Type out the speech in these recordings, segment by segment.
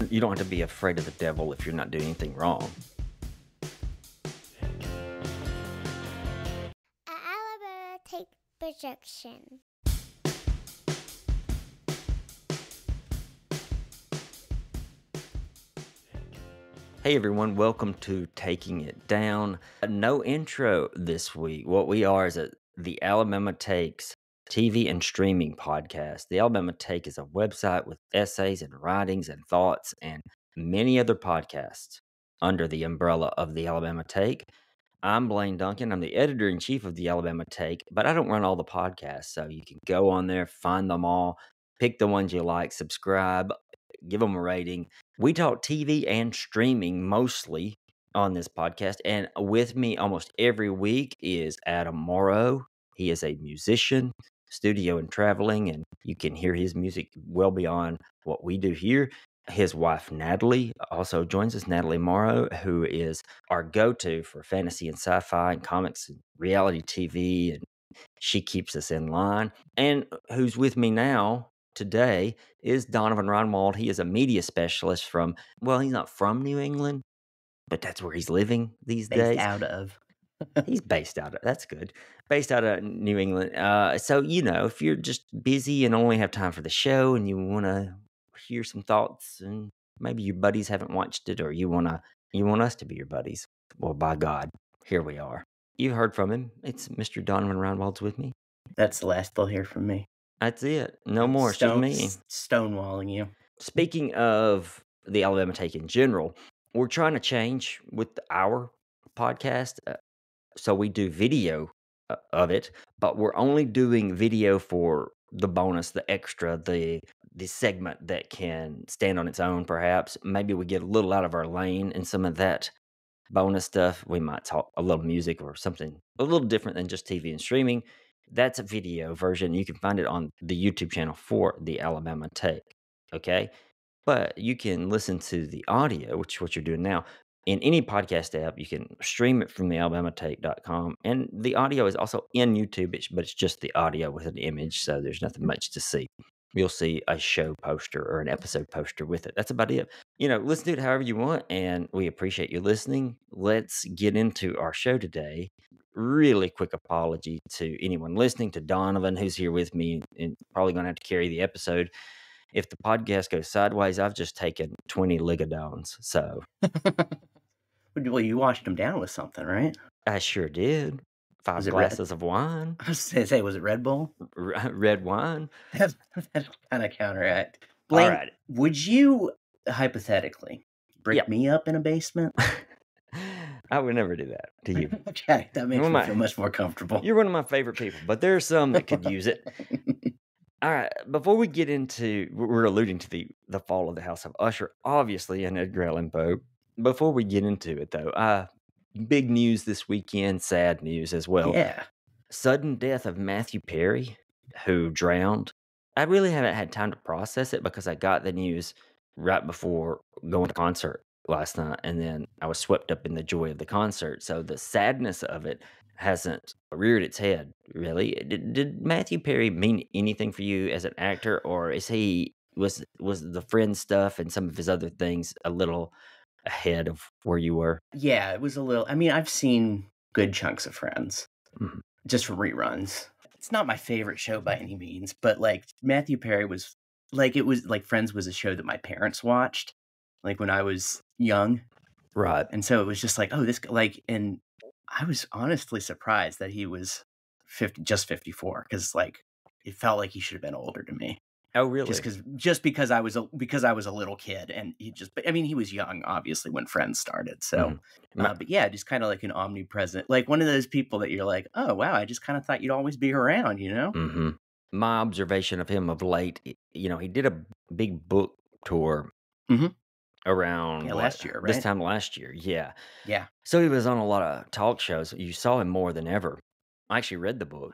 You don't have to be afraid of the devil if you're not doing anything wrong. Alabama take projection. Hey everyone, welcome to Taking It Down. No intro this week. What we are is the Alabama Takes TV and streaming podcast. The Alabama Take is a website with essays and writings and thoughts and many other podcasts under the umbrella of the Alabama Take. I'm Blaine Duncan. I'm the editor in chief of the Alabama Take, but I don't run all the podcasts. So you can go on there, find them all, pick the ones you like, subscribe, give them a rating. We talk TV and streaming mostly on this podcast. And with me almost every week is Adam Morrow. He is a musician, studio and traveling, and you can hear his music well beyond what we do here. His wife, Natalie, also joins us. Natalie Morrow, who is our go-to for fantasy and sci-fi and comics and reality TV, and she keeps us in line. And who's with me now today is Donovan Ronwald. He is a media specialist from, well, he's not from New England, but that's where he's living these days. Based out of. He's based out of, that's good. Based out of New England. So, if you're just busy and only have time for the show and you want to hear some thoughts and maybe your buddies haven't watched it or you want us to be your buddies, well, by God, here we are. You've heard from him. It's Mr. Donovan Ronwald's with me. That's the last they'll hear from me. That's it. No more. It's just me. Stonewalling you. Speaking of the Alabama Take in general, we're trying to change with our podcast. So we do video of it, but we're only doing video for the bonus, the extra, the segment that can stand on its own, perhaps. Maybe we get a little out of our lane in some of that bonus stuff. We might talk a little music or something a little different than just TV and streaming. That's a video version. You can find it on the YouTube channel for the Alabama Take. Okay. But you can listen to the audio, which is what you're doing now, in any podcast app. You can stream it from the alabamatake.com. And the audio is also in YouTube, but it's just the audio with an image. So there's nothing much to see. You'll see a show poster or an episode poster with it. That's about it. Listen to it however you want, and we appreciate you listening. Let's get into our show today. Really quick apology to anyone listening, to Donovan, who's here with me and probably going to have to carry the episode. If the podcast goes sideways, I've just taken 20 Ligadones. So, Well, you washed them down with something, right? I sure did. 5 glasses of wine. I was going to say, was it Red Bull? Red wine. That kind of counteract. Blaine, All right. Would you hypothetically break me up in a basement? I would never do that to you. Okay, that makes me feel much more comfortable. You're one of my favorite people, but there's some that could use it. All right, before we get into, we're alluding to the fall of the House of Usher, obviously, and Edgar Allan Poe. Before we get into it, though, big news this weekend, sad news as well. Yeah. Sudden death of Matthew Perry, who drowned. I really haven't had time to process it because I got the news right before going to concert last night, and then I was swept up in the joy of the concert. So the sadness of it hasn't reared its head, really. Did Matthew Perry mean anything for you as an actor, or was the Friends stuff and some of his other things a little ahead of where you were? Yeah, it was a little. I mean, I've seen good chunks of Friends, just from reruns. It's not my favorite show by any means, but Matthew Perry was Friends was a show that my parents watched, when I was young, right? And so it was just and I was honestly surprised that he was 54, because it felt like he should have been older to me. Oh, really? Just because I was a little kid, and he was young, obviously, when Friends started. So, but yeah, just kind of like an omnipresent, one of those people that you're like, oh wow, I just kind of thought you'd always be around, Mm-hmm. My observation of him of late, he did a big book tour around last year, right? This time last year, yeah. So he was on a lot of talk shows. You saw him more than ever. I actually read the book.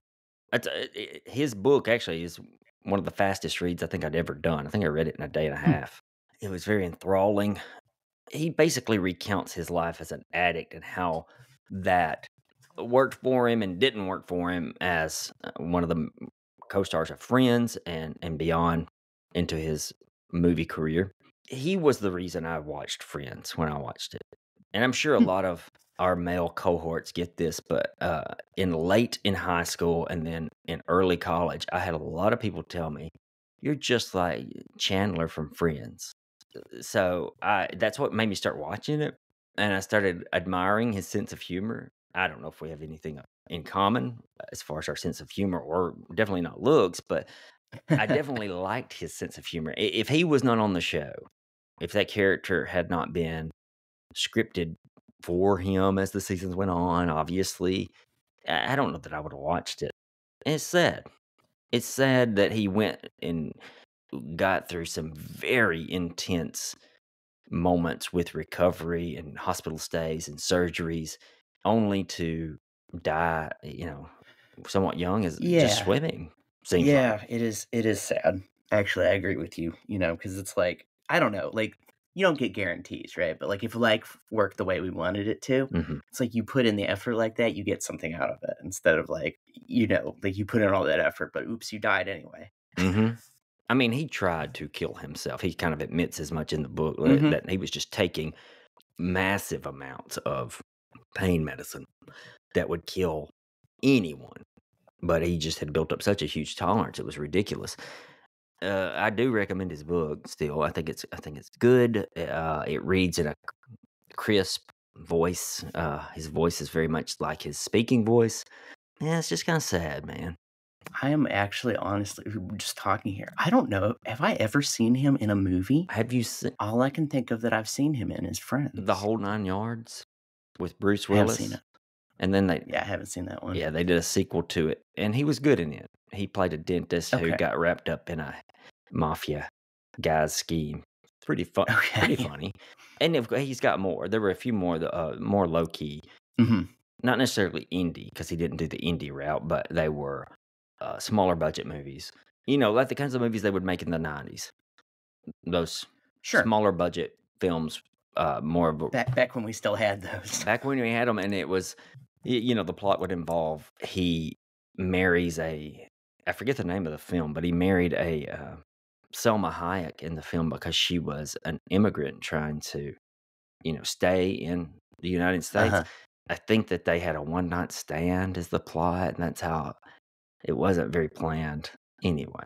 His book actually is one of the fastest reads I think I'd ever done. I think I read it in a day and a half. It was very enthralling. He basically recounts his life as an addict and how that worked for him and didn't work for him as one of the co-stars of Friends and beyond into his movie career. he was the reason I watched Friends when I watched it. And I'm sure a Hmm. lot of our male cohorts get this, but in high school and then in early college, I had a lot of people tell me, "You're just like Chandler from Friends." So that's what made me start watching it, and I started admiring his sense of humor. I don't know if we have anything in common as far as our sense of humor, or definitely not looks, but I definitely liked his sense of humor. If he was not on the show, if that character had not been scripted for him as the seasons went on, obviously, I don't know that I would have watched it. It's sad. It's sad that he went and got through some very intense moments with recovery and hospital stays and surgeries only to die, somewhat young as just Yeah. swimming, seems like. Yeah, it is sad. Actually, I agree with you, because it's like, I don't know, like, you don't get guarantees, right? But like if life worked the way we wanted it to, Mhm. it's like you put in the effort like that, you get something out of it instead of like, like you put in all that effort, but oops, you died anyway. Mhm. I mean, he tried to kill himself. He kind of admits as much in the book Hmm. that he was just taking massive amounts of pain medicine that would kill anyone, but he just had built up such a huge tolerance, it was ridiculous. I do recommend his book still. I think it's good. It reads in a crisp voice. His voice is very much like his speaking voice. Yeah, it's just kind of sad, man. I am actually honestly just talking here. I don't know. Have I ever seen him in a movie? Have you seen All I can think of that I've seen him in is The Friends. Whole Nine Yards with Bruce I have seen Willis? it. And then they Yeah, I haven't seen that one. Yeah, they did a sequel to it, and he was good in it. He played a dentist who Okay. got wrapped up in a mafia guy's scheme. Pretty Okay. funny. And he's got more. There were a few more more low key, Hmm. not necessarily indie because he didn't do the indie route, but they were smaller budget movies. Like the kinds of movies they would make in the 90s. Those Sure. smaller budget films, more of a Back when we still had those. back when we had them, and it was, the plot would involve he marries I forget the name of the film, but he married a Selma Hayek in the film because she was an immigrant trying to, stay in the United States. Uh-huh. I think that they had a one night stand as the plot, and that's how it wasn't very planned. Anyway,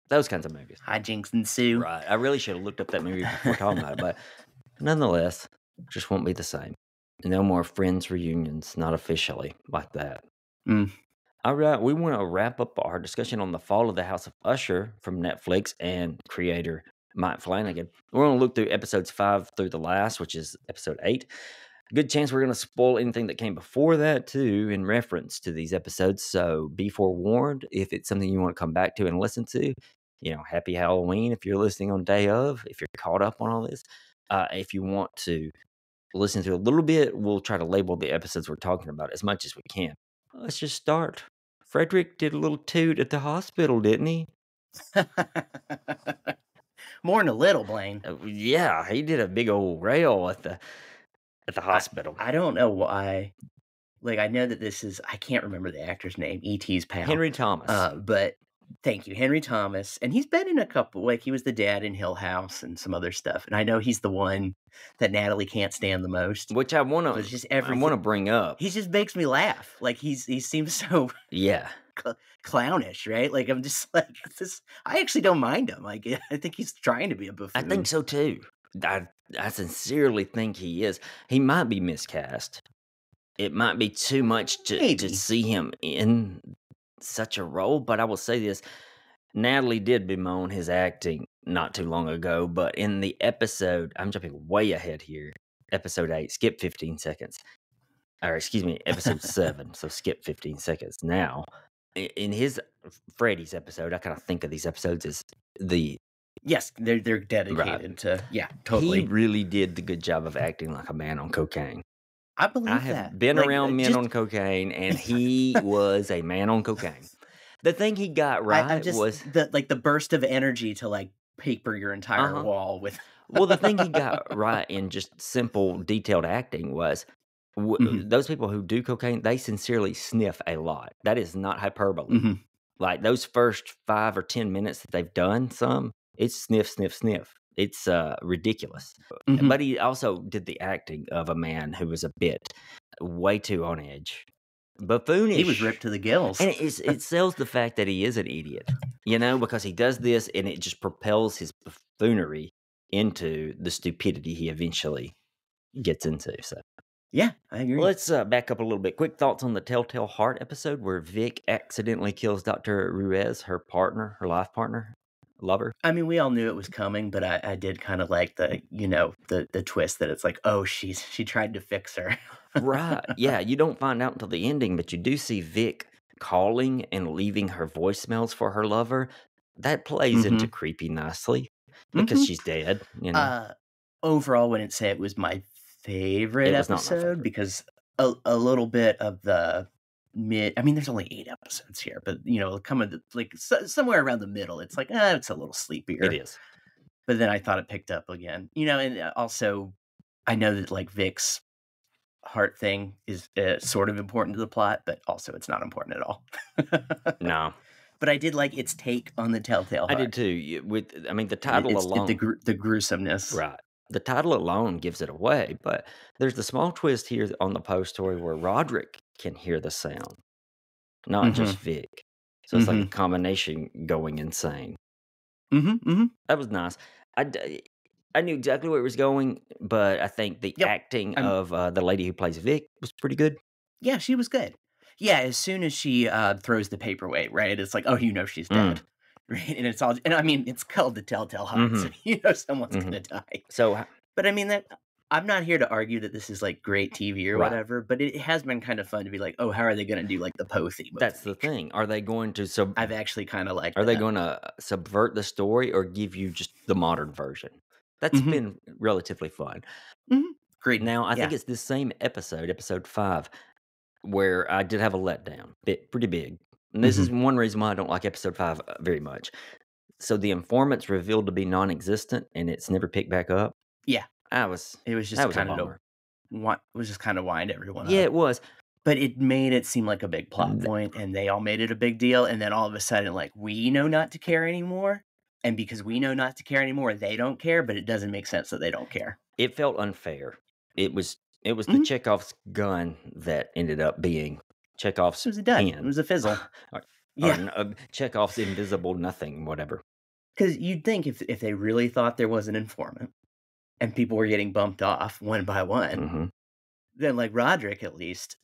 those kinds of movies. Hijinks ensue. Right. I really should have looked up that movie before talking about it, but nonetheless, just won't be the same. No more Friends reunions, not officially like that. Mm. All right, we want to wrap up our discussion on the fall of the House of Usher from Netflix and creator Mike Flanagan. We're going to look through episodes 5 through the last, which is episode 8. Good chance we're going to spoil anything that came before that, too, in reference to these episodes. So be forewarned if it's something you want to come back to and listen to. Happy Halloween if you're listening on day of, if you're caught up on all this. If you want to listen to a little bit, we'll try to label the episodes we're talking about as much as we can. Let's just start. Frederick did a little toot at the hospital, didn't he? More than a little, Blaine. Yeah, he did a big old rail at the hospital. I don't know why. Like, I know that I can't remember the actor's name, E.T.'s pal. Henry Thomas. But thank you, Henry Thomas. And he's been in a couple, like he was the dad in Hill House and some other stuff. And I know he's the one that Natalie can't stand the most. Which I want But just to bring up. He just makes me laugh. Like he seems so Yeah. clownish, right? Like I'm just like this. I actually don't mind him. Like I think he's trying to be a buffoon. I think so too. I sincerely think he is. He might be miscast. It might be too much to see him in such a role, but I will say this. Natalie did bemoan his acting not too long ago, but in the episode, I'm jumping way ahead here, episode 8, skip 15 seconds. Or excuse me, episode 7, so skip 15 seconds. Now, in Freddy's episode, I kind of think of these episodes as Yes, they're dedicated to, totally. He really did the good job of acting like a man on cocaine. I believe I have been around men on cocaine, and he was a man on cocaine. The thing he got right was the burst of energy to like paper your entire wall with. Well, the thing he got right in just simple, detailed acting was those people who do cocaine, they sincerely sniff a lot. That is not hyperbole. Mm-hmm. Like those first 5 or 10 minutes that they've done it's sniff, sniff, sniff. It's ridiculous. Mhm. But he also did the acting of a man who was a bit way too on edge, He was buffoonish. ripped to the gills. And it sells the fact that he is an idiot, because he does this and it just propels his buffoonery into the stupidity he eventually gets into. So Yeah, I agree. let's back up a little bit. Quick thoughts on the Telltale Heart episode where Vic accidentally kills Dr. Ruiz, her partner, her life partner, lover. I mean, we all knew it was coming, but I did kind of like the twist that it's like, oh, she tried to fix her. Right. Yeah, you don't find out until the ending, but you do see Vic calling and leaving her voicemails for her lover. That plays into Mhm. creepy nicely because Mhm. she's dead, Overall, wouldn't say it was my favorite It was not my episode favorite. because a little bit of the I mean, there's only 8 episodes here, but, coming like somewhere around the middle, it's like, it's a little It sleepier. is. But then I thought it picked up again, and also I know that like Vic's heart thing is sort of important to the plot, but also it's not important at all. No. But I did like its take on the Telltale I Heart. did too. The title alone. The gruesomeness. Right. The title alone gives it away, but there's the small twist here on the post story where Roderick can hear the sound, not Mhm. just Vic. So it's like a Mhm. combination going insane. Mhm. Mhm. That was nice. I knew exactly where it was going, but I think the Yep. acting I'm of the lady who plays Vic was pretty good. Yeah, she was good. Yeah, as soon as she, throws the paperweight, right, it's like, "Oh, she's Mm. dead." Right, and it's all and I mean, it's called the Telltale Heart, so Mhm. someone's Mhm. gonna die. So But I mean, that I'm not here to argue that this is, like, great TV or right. whatever, but it has been kind of fun to be like, "Oh, how are they gonna do, like, the Poe theme of the That's the week?" thing. Are they going to I've actually kinda liked Are they that. gonna subvert the story or give you just the modern version? That's Mhm. been relatively fun. Mhm. Agreed. Now, I think Yeah. it's this same episode, episode 5, where I did have a letdown, pretty big. And this is Mhm. one reason why I don't like episode 5 very much. So the informant's revealed to be non-existent and it's never picked back up. Yeah. I was It was that just was a kinda to bummer. wind everyone Yeah, up. it was. But it made it seem like a big plot Th point, and they all made it a big deal, and then all of a sudden, like, we know not to care anymore, and because we know not to care anymore, they don't care, but it doesn't make sense that they don't care. It felt unfair. It was the Mhm. Chekhov's gun that ended up being It Chekhov's was a dud. It pen. was a fizzle. or or Yeah, Chekhov's invisible nothing, whatever. because 'cause you'd think if they really thought there was an informant, and people were getting bumped off one by one, Mhm. then, like, Roderick at least,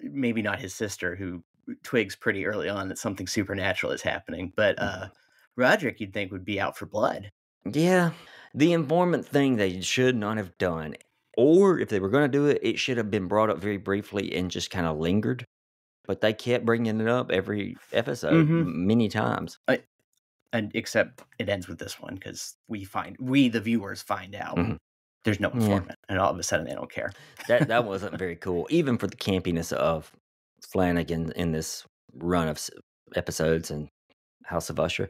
maybe not his sister, who twigs pretty early on that something supernatural is happening, but, Roderick you'd think would be out for blood. Yeah, the informant thing they should not have done, or if they were gonna do it, it should have been brought up very briefly and just kinda lingered, but they kept bringing it up every episode Mhm. many times. And except it ends with this one because we, the viewers, find out Mhm. there's no Yeah, informant, and all of a sudden they don't care. that wasn't very cool, even for the campiness of Flanagan in this run of episodes in House of Usher.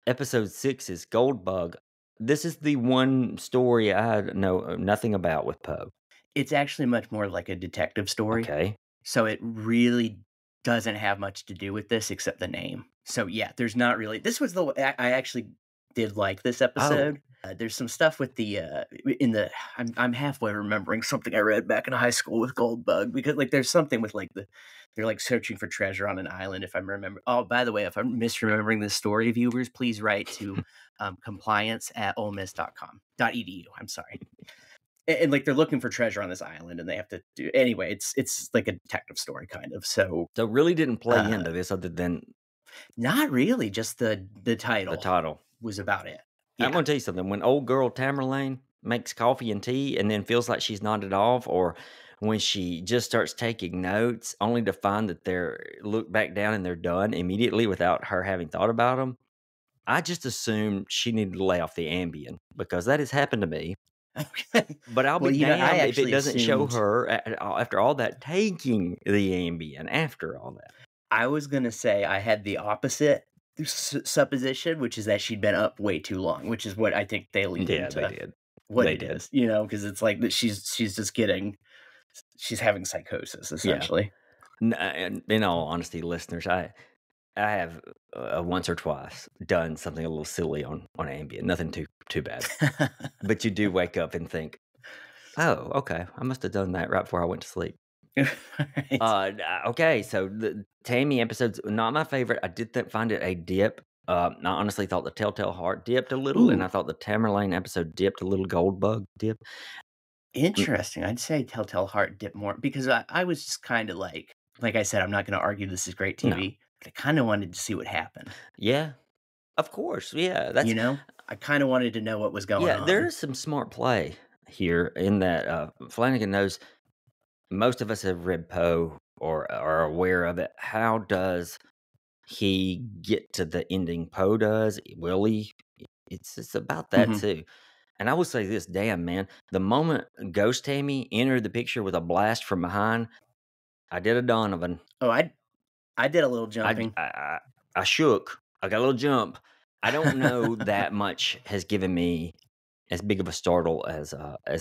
Episode 6 is Goldbug. This is the one story I know nothing about with Poe. It's actually much more like a detective story, Okay. so it really doesn't have much to do with this except the name. So, yeah, there's not really this was the I actually did like this Oh, episode. There's some stuff with the, in the I'm halfway remembering something I read back in high school with Goldbug because, like, there's something with, like, they're, like, searching for treasure on an island, if I remember oh, by the way, if I'm misremembering this story, viewers, please write to, compliance@olemiss.com.edu, I'm sorry. And, like, they're looking for treasure on this island, and they have to do anyway, it's like a detective story kind of, so, so really didn't play uh, into this other than not really, just the the title title. was about it. I'm Yeah. gonna tell you something. When old girl Tamerlane makes coffee and tea and then feels like she's nodded off, or when she just starts taking notes only to find that they're look back down and they're done immediately without her having thought about them, I just assumed she needed to lay off the Ambien because that has happened to me. Okay. But I'll Well, be I damned if it actually doesn't show assumed her after all that taking the Ambien after all that. I was gonna say I had the opposite supposition, which is that she'd been up way too long, which is what I think they lead Yeah, they into did. what They it did. is, because it's like that she's just she's having psychosis Yeah. essentially. And in all honesty, listeners, I I have once or twice done something a little silly on Ambien. Nothing too bad. But you do wake up and think, oh, okay, I must have done that right before I went to sleep. Right. Okay, so the Tammy episode's not my favorite. I did find it a dip. I honestly thought the Telltale Heart dipped a little, and I Ooh, thought the Tamerlane episode dipped a little. Goldbug dip. interesting. I'd say Telltale Heart dipped more because I was just kind of like I said, I'm not going to argue this is great No. TV, but I kind of wanted to see what happened. Yeah, of course. Yeah, that's You know, I kind of wanted to know what was going on. there is some smart play here in that Flanagan knows most of us have read Poe or are aware of it. How does he get to the ending Poe does? Will he? It's about that Mhm. too. And I will say this, damn man, the moment Ghost Tammy entered the picture with a blast from behind, I did a Donovan. Oh, I did a little I jumping. I shook. I got a little jump. I don't know that much has given me as big of a startle as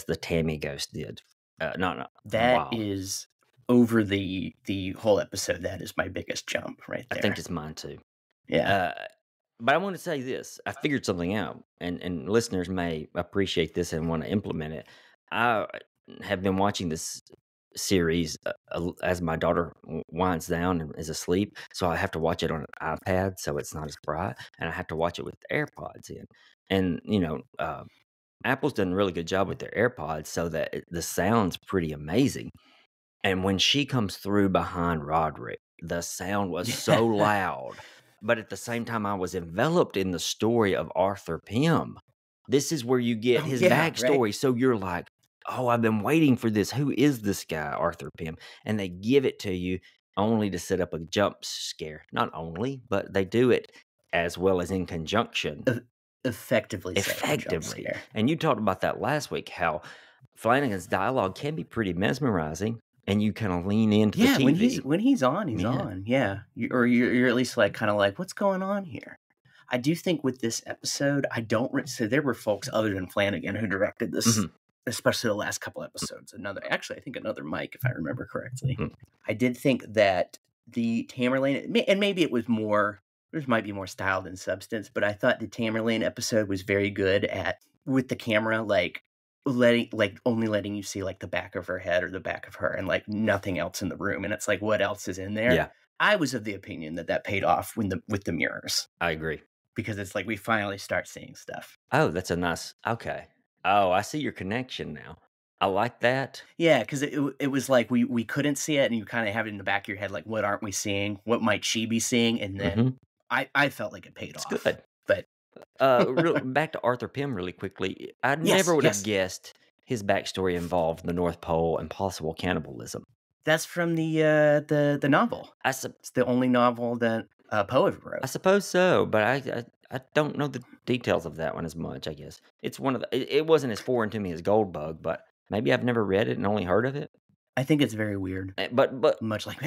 the Tammy ghost did. Not in a That while. is over the whole episode. That is my biggest jump right I there. think it's mine too. Yeah. But I want to say this. I figured something out, and listeners may appreciate this and want to implement it. I have been watching this series as my daughter winds down and is asleep, so I have to watch it on an iPad, so it's not as bright, and I have to watch it with AirPods in. And Apple's done a really good job with their AirPods, so that the sound's pretty amazing. And when she comes through behind Roderick, the sound was so loud. But at the same time, I was enveloped in the story of Arthur Pym. This is where you get Oh, his yeah, backstory. right. So you're like, oh, I've been waiting for this. Who is this guy, Arthur Pym? And they give it to you only to set up a jump scare. Not only, but they do it as well as in conjunction. Effectively set up a jump Effectively. scare. And you talked about that last week, how Flanagan's dialogue can be pretty mesmerizing, and you kind of lean into the Yeah, TV. when he's on, he's Yeah. on. Yeah, you're at least like kind of like, what's going on here? I do think with this episode, I don't. So there were folks other than Flanagan who directed this, Mhm. especially the last couple episodes. Actually, I think another Mike, if I remember correctly. Mhm. I did think that the Tamerlane, and maybe it was more. There might be more style than substance, but I thought the Tamerlane episode was very good at with the camera, like only letting you see like the back of her head or the back of her and like nothing else in the room, and it's like what else is in there. Yeah, I was of the opinion that paid off with the mirrors, I agree. because it's like we finally start seeing stuff. Oh, that's a nice. Okay. Oh, I see your connection now. I like that. Yeah, because it was like we couldn't see it, and you kind of have it in the back of your head, like what aren't we seeing? What might she be seeing? And then Mhm. I felt like it paid It's off. good. But Back to Arthur Pym really quickly. I yes, never would have yes, guessed his backstory involved the North Pole and possible cannibalism. that's from the novel. I sup- It's the only novel that Poe ever wrote. I suppose so, but I don't know the details of that one as much. I guess it's one of it wasn't as foreign to me as Goldbug, but maybe I've never read it and only heard of it. I think it's very weird, But much like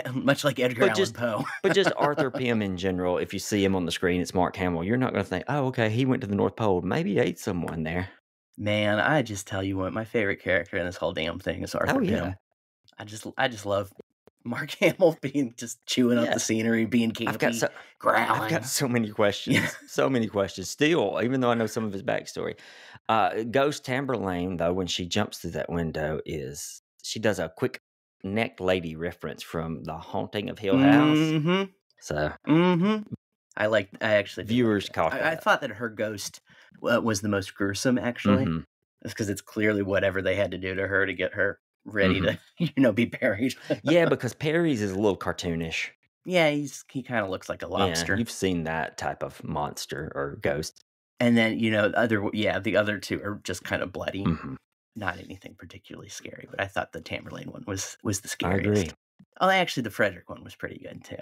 Edgar But Allan just- Poe. but just Arthur Pym in general, if you see him on the screen, it's Mark Hamill. You're not going to think, oh, okay, he went to the North Pole. Maybe he ate someone there. Man, I just tell you what, my favorite character in this whole damn thing is Arthur Oh, yeah. Pym. I just love Mark Hamill being just chewing up Yeah. the scenery, being campy, I've got growling. so many questions. Yeah. So many questions. Still, even though I know some of his backstory. Ghost Tamberlane, though, when she jumps through that window, she does a quick neck lady reference from The Haunting of Hill House. Mm-hmm. So Mm-hmm. I actually did like viewers that. caught I that. thought that her ghost was the most gruesome, actually. Mhm. It's because it's clearly whatever they had to do to her to get her ready to be buried. Yeah, because Perry's is a little cartoonish. Yeah, he kind of looks like a lobster. Yeah, you've seen that type of monster or ghost. And then, the other two are just kind of bloody. Mhm. Not anything particularly scary, but I thought the Tamerlane one was the I scariest. agree. Oh, actually, the Frederick one was pretty good too.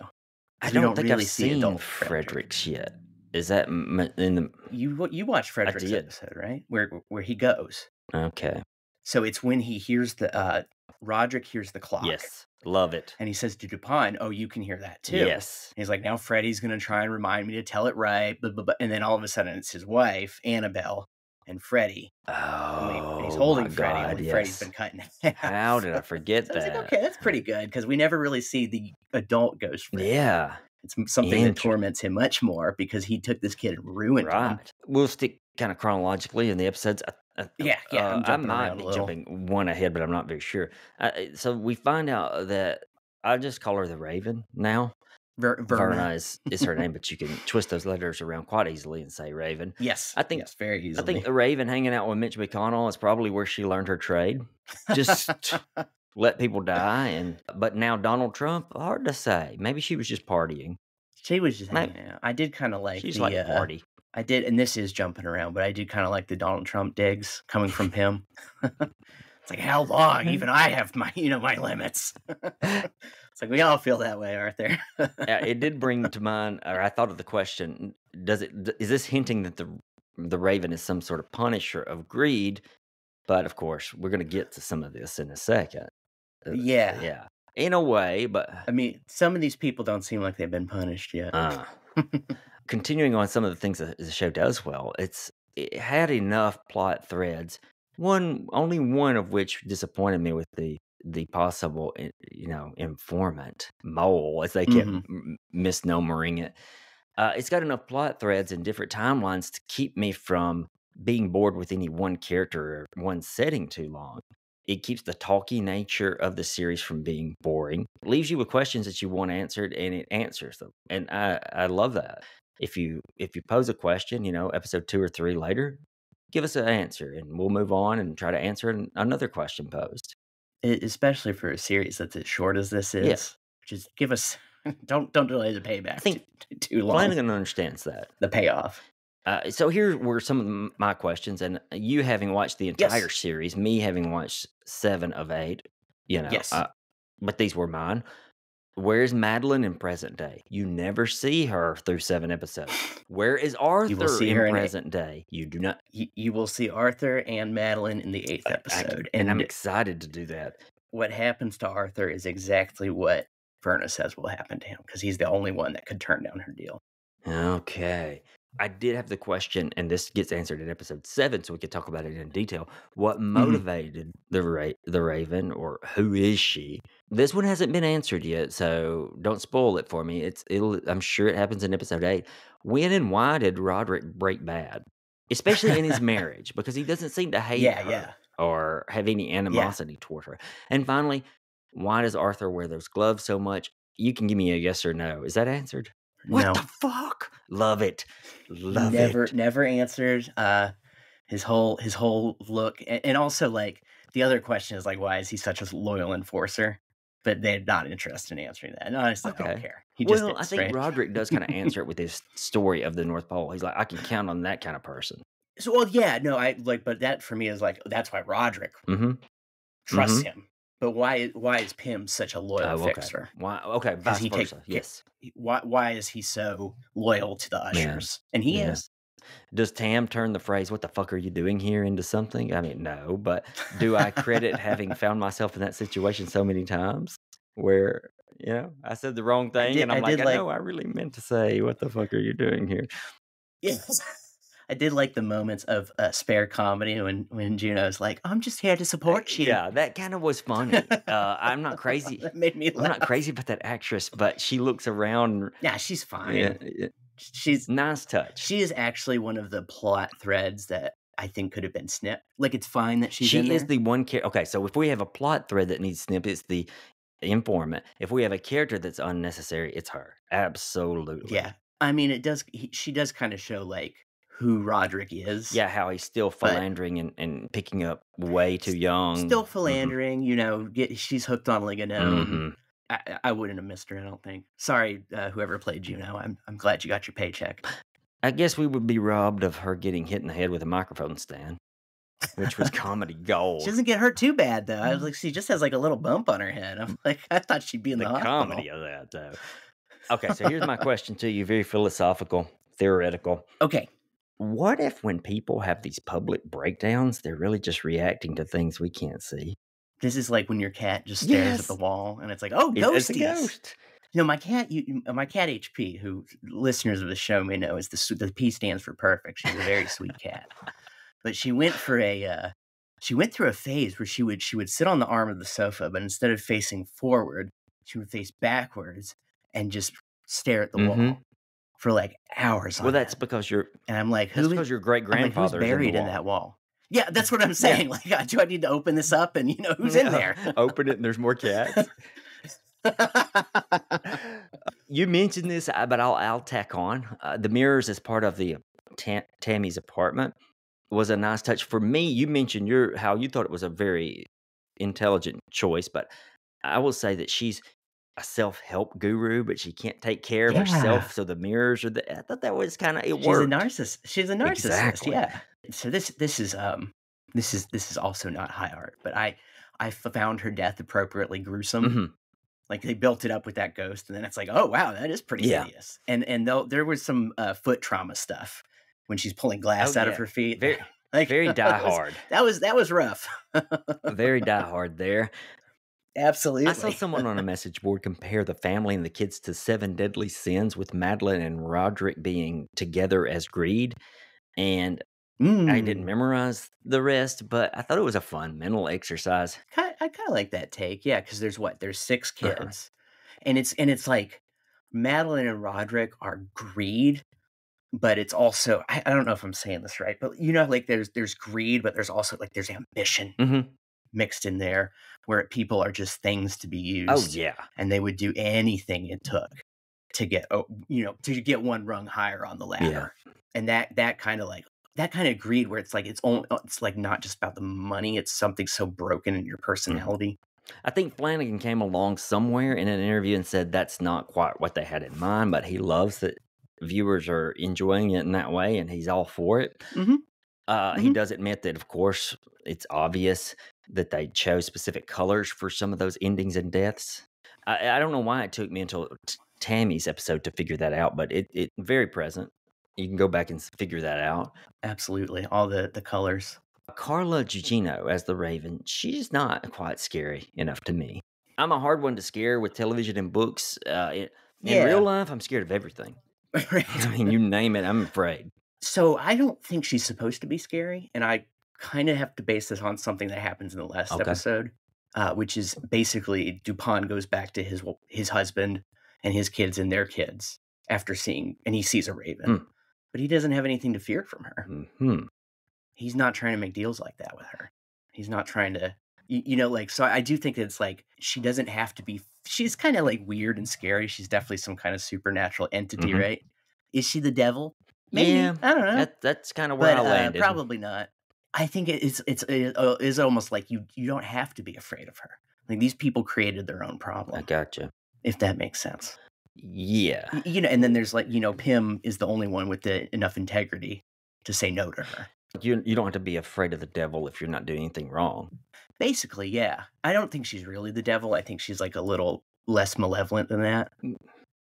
I We don't don't think really I've see seen adult Fredericks yet. Is that in the You watched Frederick's did. episode, right? Where he goes. okay? So it's when he hears Roderick hears the clock. Yes, love it. And he says to Dupin, "Oh, you can hear that too." Yes. And he's like, "Now Freddy's going to try and remind me to tell it right." Blah, blah, blah. And then all of a sudden, it's his wife, Annabelle, and Freddy. And he's holding my Freddy. God, Only Freddy's yes. been cut in half. How did I forget So I was that? like, okay, that's pretty good, because we never really see the adult Ghost Freddy. Yeah. It's something that torments him much more because he took this kid and ruined him. Right. We'll stick kind of chronologically in the episodes. Yeah, I'm jumping I might around be a little. jumping one ahead, but I'm not very sure. So we find out that I just call her the Raven now. Verna is her name, but you can twist those letters around quite easily and say Raven. Yes, yes, very easily. I think the Raven hanging out with Mitch McConnell is probably where she learned her trade. Just let people die. But now Donald Trump, hard to say. Maybe she was just partying. She was just hanging out. I did kind of like she's like a party. I did, and this is jumping around, but I did kind of like the Donald Trump digs coming from him. It's like, how long? Even I have my limits. It's like we all feel that way, Arthur. Yeah, it did bring to mind, or I thought of the question: is this hinting that the Raven is some sort of punisher of greed? But of course, we're going to get to some of this in a second. Yeah, in a way, but I mean, some of these people don't seem like they've been punished yet. Continuing on some of the things that the show does well, it had enough plot threads. Only one of which disappointed me with the possible, informant mole, as they kept misnomering it. It's got enough plot threads and different timelines to keep me from being bored with any one character or one setting too long. It keeps the talky nature of the series from being boring. It leaves you with questions that you want answered, and it answers them. And I love that. If you pose a question, episode 2 or 3 later, give us an answer, and we'll move on and try to answer another question posed. Especially for a series that's as short as this is, just give us. Don't delay the payback. I think too long. Flanagan understands that the payoff. So here were some of my questions, and you having watched the entire series, me having watched 7 of 8, Yes. But these were mine. Where's Madeline in present day? You never see her through 7 episodes. Where is Arthur in present day? You do not. You will see Arthur and Madeline in the 8th episode. And I'm excited to do that. What happens to Arthur is exactly what Verna says will happen to him, because he's the only one that could turn down her deal. Okay. I did have the question, and this gets answered in episode 7, so we could talk about it in detail. What motivated the Raven, or who is she? This one hasn't been answered yet, so don't spoil it for me. I'm sure it happens in episode 8. When and why did Roderick break bad? Especially in his marriage, because he doesn't seem to hate her or have any animosity toward her. And finally, why does Arthur wear those gloves so much? You can give me a yes or no. Is that answered? What the fuck? Love it. Never answered. His whole look, and also like the other question is like, why is he such a loyal enforcer? But they're not interested in answering that. And honestly, I don't care. I think Roderick does kind of answer it with his story of the North Pole. He's like, I can count on that kind of person. So, but that for me is like, that's why Roderick trusts him. But why is Pym such a loyal fixer? Why? Okay, vice versa. Yes. Why is he so loyal to the Ushers? And he is. Does Tam turn the phrase "What the fuck are you doing here?" into something? I mean, no. But do I credit having found myself in that situation so many times where I said the wrong thing, and I'm like, no, I really meant to say, "What the fuck are you doing here?" Yes. I did like the moments of spare comedy when Juno's like, I'm just here to support you. Yeah, that kind of was funny. I'm not crazy. That made me laugh. I'm not crazy about that actress, but she looks around. Yeah, she's fine. Yeah, she's nice touch. She is actually one of the plot threads that I think could have been snipped. Like, it's fine that she's in there. She is the one character. Okay, so if we have a plot thread that needs snipped, it's the informant. If we have a character that's unnecessary, it's her. Absolutely. Yeah. I mean, she does kind of show, like, who Roderick is. Yeah, how he's still philandering and picking up way too young. Still philandering, she's hooked on Ligonome. I wouldn't have missed her, I don't think. Sorry, whoever played Juno. I'm glad you got your paycheck. I guess we would be robbed of her getting hit in the head with a microphone stand, which was comedy gold. She doesn't get hurt too bad, though. I was like, she just has like a little bump on her head. I'm like, I thought she'd be in the hospital. Comedy of that, though. Okay, so here's my question to you, very philosophical, theoretical. Okay. What if when people have these public breakdowns, they're really just reacting to things we can't see? This is like when your cat just stares at the wall, and it's like, oh, ghosties. It's a ghost. My cat HP, who listeners of the show may know, is the P stands for perfect. She's a very sweet cat. But she went through a phase where she would sit on the arm of the sofa, but instead of facing forward, she would face backwards and just stare at the Mm-hmm. wall for like hours Well, on that's end. because And I'm like, that's who because is, your great I'm like, who's grandfather is in the buried in wall. that wall? Yeah, that's what I'm saying. Like, do I need to open this up and who's in there? Open it and there's more cats. You mentioned this, but I'll tack on. The mirrors as part of the Tammy's apartment was a nice touch for me. You mentioned how you thought it was a very intelligent choice, but I will say that she's a self-help guru, but she can't take care of Yeah. herself. So the mirrors are I thought that was kind of it She's a worked. narcissist. She's a narcissist. Exactly. Yeah. So this is also not high art, but I found her death appropriately gruesome. Hmm. Like they built it up with that ghost, and then it's like, oh wow, that is pretty Yeah. hideous. And though there was some foot trauma stuff when she's pulling glass out of her feet. Very, Like, very die hard. That was rough. Very die hard there. Absolutely. I saw someone on a message board compare the family and the kids to Seven Deadly Sins, with Madeline and Roderick being together as greed. And I didn't memorize the rest, but I thought it was a fun mental exercise. I kind of like that take, yeah, because there's 6 Uh-huh. kids, and it's like Madeline and Roderick are greed, but it's also I don't know if I'm saying this right, but like there's greed, but there's also like there's ambition Mm-hmm. mixed in there, where people are just things to be Oh used, yeah, and they would do anything it took to get to get one rung higher on the ladder, and that kind of greed where it's like it's like not just about the money, it's something so broken in your personality. I think Flanagan came along somewhere in an interview and said that's not quite what they had in mind, but he loves that viewers are enjoying it in that way, and he's all for it. Mm-hmm. He does admit that, of course, it's obvious that they chose specific colors for some of those endings and deaths. I don't know why it took me until Tammy's episode to figure that out, but it very present. You can go back and figure that out. Absolutely, all the colors. Carla Gugino as the Raven, she's not quite scary enough to me. I'm a hard one to scare with television and books. In real life, I'm scared of everything. I mean, you name it, I'm afraid. So I don't think she's supposed to be scary, and I kind of have to base this on something that happens in the last episode, which is basically Dupont goes back to his husband and his kids and their kids after and he sees a raven, but he doesn't have anything to fear from her. Mm-hmm. He's not trying to make deals like that with her. He's not trying to, like, so I do think it's like, she doesn't have to be, she's kind of like weird and scary. She's definitely some kind of supernatural entity, right? Is she the devil? Maybe. Yeah, I don't know. That's kind of where I landed. Probably not. I think it is almost like you don't have to be afraid of her. Like these people created their own problem. I gotcha. If that makes sense. Yeah. And then there's like, Pym is the only one with enough integrity to say no to her. You don't have to be afraid of the devil if you're not doing anything wrong. Basically, yeah. I don't think she's really the devil. I think she's like a little less malevolent than that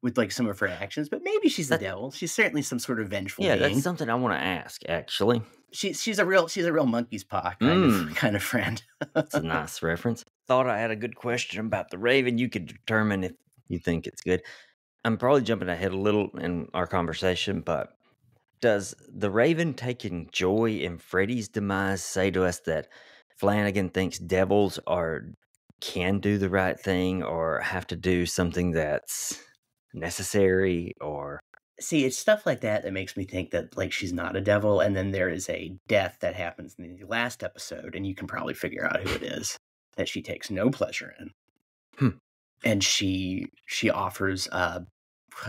with like some of her actions, but maybe she's the devil. She's certainly some sort of vengeful being. That's something I want to ask, actually. She's a real monkey's paw kind of friend. That's a nice reference. Thought I had a good question about the Raven. You could determine if you think it's good. I'm probably jumping ahead a little in our conversation, but does the Raven taking joy in Freddy's demise say to us that Flanagan thinks devils can do the right thing or have to do something that's necessary? Or see, it's stuff like that makes me think that like she's not a devil, and then there is a death that happens in the last episode, and you can probably figure out who it is that she takes no pleasure in. And she offers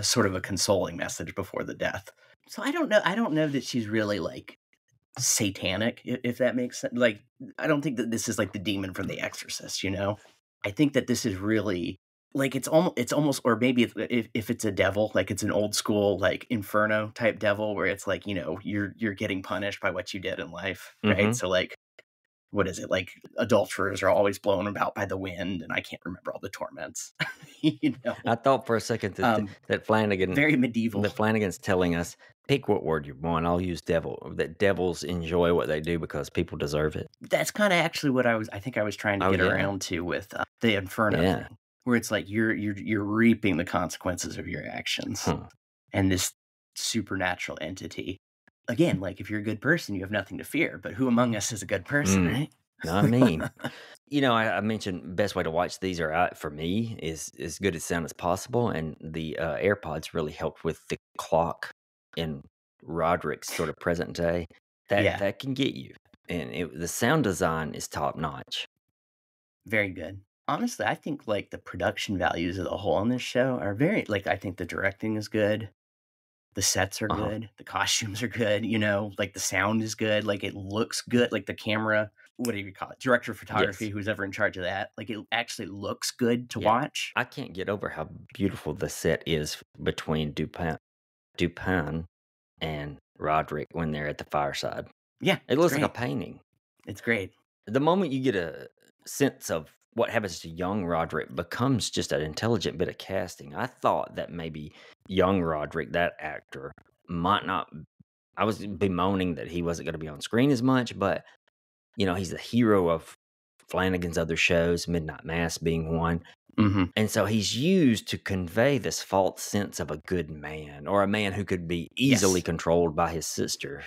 sort of a consoling message before the death. So I don't know that she's really like satanic, if that makes sense. Like, I don't think that this is like the demon from The Exorcist, I think that this is really like it's almost, or maybe if it's a devil, like it's an old school like Inferno type devil where it's like you're getting punished by what you did in life, right? So like, what is it, like adulterers are always blown about by the wind, and I can't remember all the torments. I thought for a second that Flanagan, very medieval. That Flanagan's telling us, pick what word you want. I'll use devil. That devils enjoy what they do because people deserve it. That's kind of actually what I think I was trying to get around to with the Inferno thing, where it's like you're reaping the consequences of your actions, and this supernatural entity. Again, like if you're a good person, you have nothing to fear. But who among us is a good person, right? Not me. I mentioned best way to watch these are for me is as good as sound as possible, and the AirPods really helped with the clock in Roderick's sort of present day. That Yeah, that can get you, and the sound design is top notch. very good. Honestly, I think like the production values of the whole on this show are very like I think the directing is good. The sets are Uh huh. good, the costumes are good, like the sound is good, like it looks good, like the camera, what do you call it? Director of photography, Yes. who's ever in charge of that. Like it actually looks good to Yeah. watch. I can't get over how beautiful the set is between Dupin and Roderick when they're at the fireside. Yeah, It it's looks like a great. painting. It's great. The moment you get a sense of what happens to young Roderick becomes just an intelligent bit of casting. I thought that maybe young Roderick, that actor, might not. I was bemoaning that he wasn't going to be on screen as much, but he's the hero of Flanagan's other shows, Midnight Mass being one. Mhm. And so he's used to convey this false sense of a good man or a man who could be easily Yes, controlled by his sister,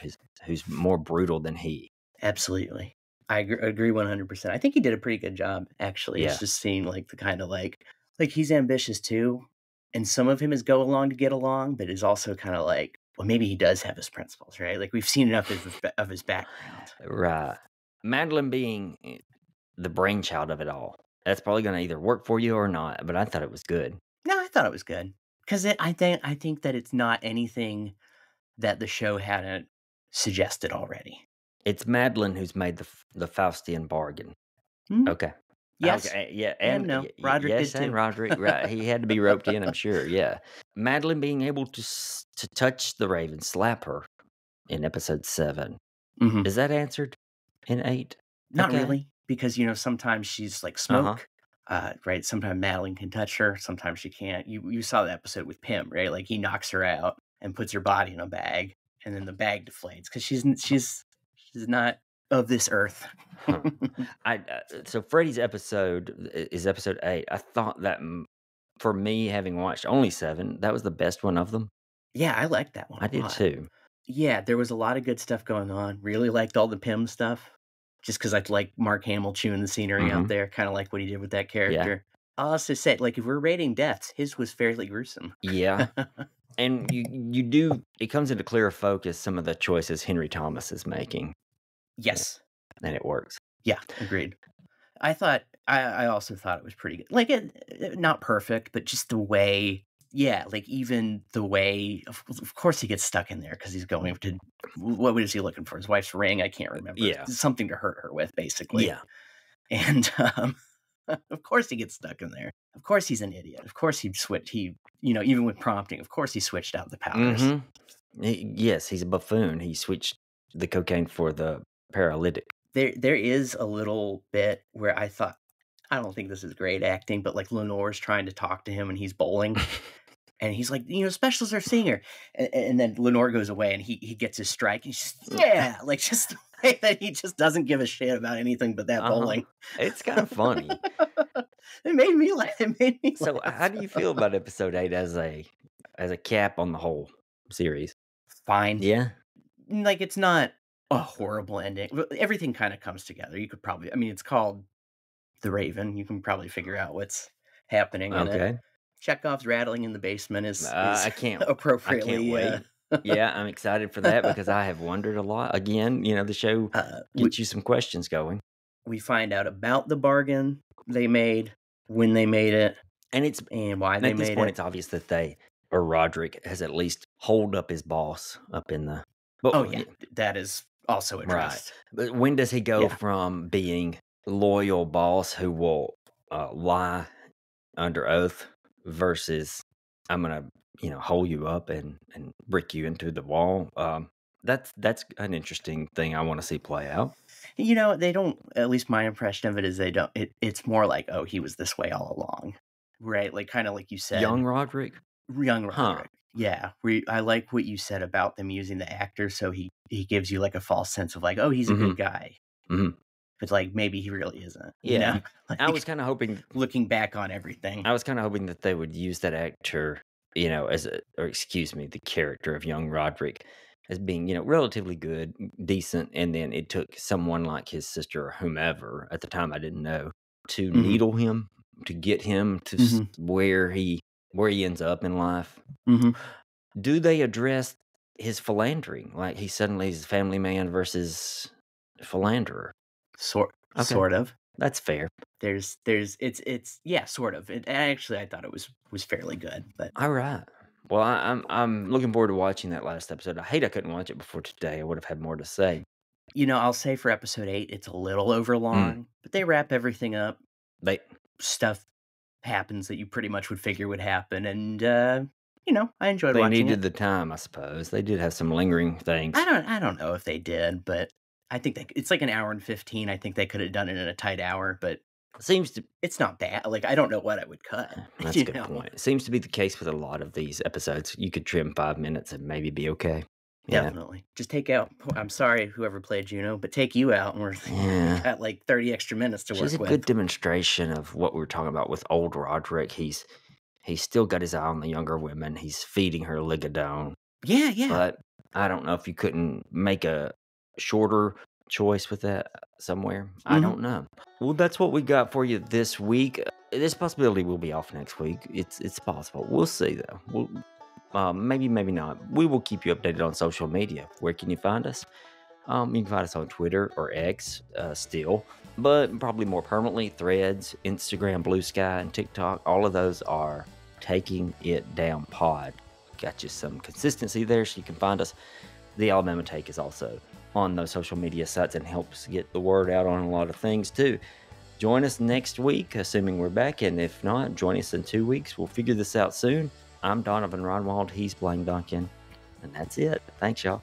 who's more brutal than he. absolutely. I agree 100%. I think he did a pretty good job, actually. It's Yeah. just seeing like the kind of like he's ambitious too, and some of him is go along to get along, but is also kind of like, well, maybe he does have his principles, right? Like we've seen enough of his background. Right. Madeline being the brainchild of it all. That's probably going to either work for you or not, but I thought it was good. No, I thought it was good because I think that it's not anything that the show hadn't suggested already. It's Madeline who's made the Faustian bargain. Hmm? Okay. Yes Okay. Yeah. and no. Roderick did Yes, and too. Roderick. Right. He had to be roped in, I'm sure. Yeah. Madeline being able to touch the raven, slap her in episode 7. Hmm. Is that answered in 8? Not Okay. really, because sometimes she's like Uh huh. smoke. Right. Sometimes Madeline can touch her. Sometimes she can't. You saw the episode with Pim, right? Like he knocks her out and puts her body in a bag, and then the bag deflates because she's not of this earth. Huh. So Freddy's episode is episode 8. I thought that for me, having watched only 7, that was the best one of them. Yeah, I liked that one I a did lot. too. Yeah, there was a lot of good stuff going on. Really liked all the Pym stuff, just because I like Mark Hamill chewing the scenery out Hmm. there, kind of like what he did with that Yeah. character. I'll also say, like, if we're rating deaths, his was fairly gruesome. Yeah. And you do, it comes into clearer focus some of the choices Henry Thomas is making, Yes. and it works. Yeah, agreed. I also thought it was pretty good. Like, not perfect, but just the way. Yeah, like even the way. Of course, he gets stuck in there because he's going to. What was he looking for? His wife's ring? I can't remember. Yeah. Something to hurt her with, basically. Yeah. And of course he gets stuck in there. Of course he's an idiot. Of course he switched. Even with prompting, of course he switched out the powders. Yes, he's a buffoon. He switched the cocaine for the paralytic. There is a little bit where I thought, I don't think this is great acting, but like Lenore's trying to talk to him and he's bowling. And he's like, specialists are seeing her. And then Lenore goes away and he gets his strike. He's just, yeah, like just the way that he just doesn't give a shit about anything but that bowling. It's kind of funny. It made me laugh. It made me So, laugh. how do you feel about episode 8 as a cap on the whole series? Fine. Yeah. Like, it's not a horrible ending. Everything kind of comes together. You could probably, it's called The Raven. You can probably figure out what's happening in it. Okay. Chekhov's rattling in the basement is I can't appropriately. wait. Yeah, I'm excited for that because I have wondered a lot. Again, the show gets you some questions going. We find out about the bargain they made, when they made it, and why they at this made point, it. it's obvious that Roderick has at least holed up his boss up in the. But, Oh yeah, that is also addressed. Right. But when does he go Yeah. from being loyal boss who will lie under oath versus I'm gonna hold you up and brick you into the wall? That's an interesting thing I want to see play out. They don't. At least my impression of it is they don't. It's more like, oh, he was this way all along, right? Like kind of like you said, Young Roderick. young Huh. Roderick. Yeah, I like what you said about them using the actor, so he gives you like a false sense of like, oh, he's a good guy, but like maybe he really isn't. Yeah. Like, I was kind of hoping. looking back on everything. I was kind of hoping that they would use that actor, as the character of young Roderick, as being, relatively good, decent, and then it took someone like his sister or whomever, at the time I didn't know, to Mhm. needle him, to get him to Mhm. where he ends up in life. Mhm. Do they address his philandering? Like, he suddenly is a family man versus philanderer? Okay. Sort of. That's fair. It's yeah, sort of. I thought it was fairly good, but All right. Well, I'm looking forward to watching that last episode. I hate I couldn't watch it before today. I would have had more to say. I'll say for episode 8, it's a little overlong, but they wrap everything up. They Stuff happens that you pretty much would figure would happen, and I enjoyed they watching needed it. the time, I suppose. They did have some lingering things. I don't know if they did, but I think it's like an hour and 15. I think they could have done it in a tight hour, but it's not bad. Like, I don't know what I would cut. That's a good point. It seems to be the case with a lot of these episodes. You could trim 5 minutes and maybe be okay. Yeah. Definitely. Just take out. I'm sorry, whoever played Juno, but take you out, and we got like 30 extra minutes to work with. She's a good demonstration of what we were talking about with old Roderick. He's still got his eye on the younger women. He's feeding her Ligadone. Yeah, yeah. But I don't know if you couldn't make a shorter choice with that somewhere. I don't know. Well, that's what we got for you this week. This possibility will be off next week. It's possible. We'll see, though. Maybe not. We will keep you updated on social media. Where can you find us? You can find us on Twitter or X still, but probably more permanently, Threads, Instagram, Blue Sky, and TikTok. All of those are Taking It Down Pod. Got you some consistency there, so you can find us. The Alabama Take is also on those social media sites and helps get the word out on a lot of things too. Join us next week, assuming we're back, and if not, join us in 2 weeks. We'll figure this out soon. I'm Donovan Ronwald. He's Blaine Duncan, and that's it. Thanks, y'all.